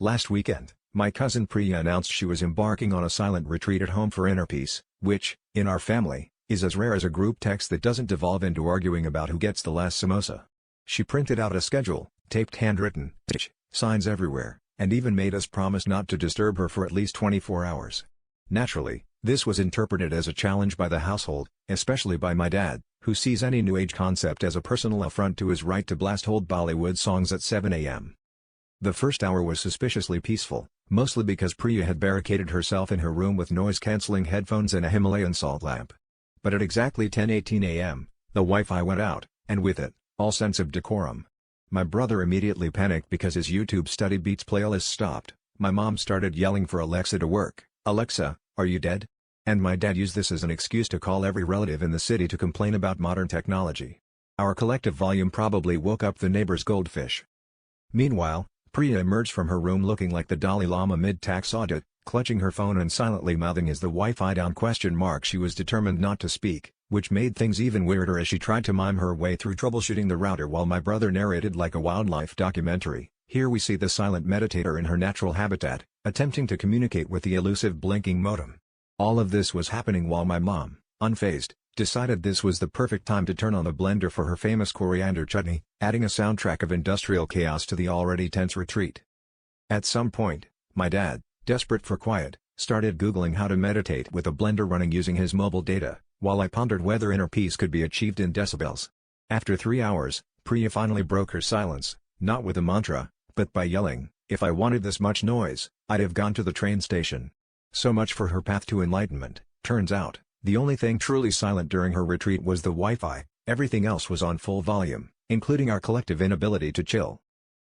Last weekend, my cousin Priya announced she was embarking on a silent retreat at home for inner peace, which, in our family, is as rare as a group text that doesn't devolve into arguing about who gets the last samosa. She printed out a schedule, taped handwritten signs everywhere, and even made us promise not to disturb her for at least 24 hours. Naturally, this was interpreted as a challenge by the household, especially by my dad, who sees any New Age concept as a personal affront to his right to blast old Bollywood songs at 7 a.m. The first hour was suspiciously peaceful, mostly because Priya had barricaded herself in her room with noise-canceling headphones and a Himalayan salt lamp. But at exactly 10:18 a.m., the Wi-Fi went out, and with it, all sense of decorum. My brother immediately panicked because his YouTube Study Beats playlist stopped. My mom started yelling for Alexa to work. "Alexa, are you dead?" And my dad used this as an excuse to call every relative in the city to complain about modern technology. Our collective volume probably woke up the neighbor's goldfish. Meanwhile, Priya emerged from her room looking like the Dalai Lama mid-tax audit, clutching her phone and silently mouthing "Is the Wi-Fi down?" She was determined not to speak, which made things even weirder as she tried to mime her way through troubleshooting the router while my brother narrated like a wildlife documentary. Here we see the silent meditator in her natural habitat, attempting to communicate with the elusive blinking modem. All of this was happening while my mom, unfazed, decided this was the perfect time to turn on the blender for her famous coriander chutney, adding a soundtrack of industrial chaos to the already tense retreat. At some point, my dad, desperate for quiet, started Googling how to meditate with a blender running using his mobile data, while I pondered whether inner peace could be achieved in decibels. After 3 hours, Priya finally broke her silence, not with a mantra, but by yelling, "If I wanted this much noise, I'd have gone to the train station." So much for her path to enlightenment. Turns out, the only thing truly silent during her retreat was the Wi-Fi, everything else was on full volume, including our collective inability to chill.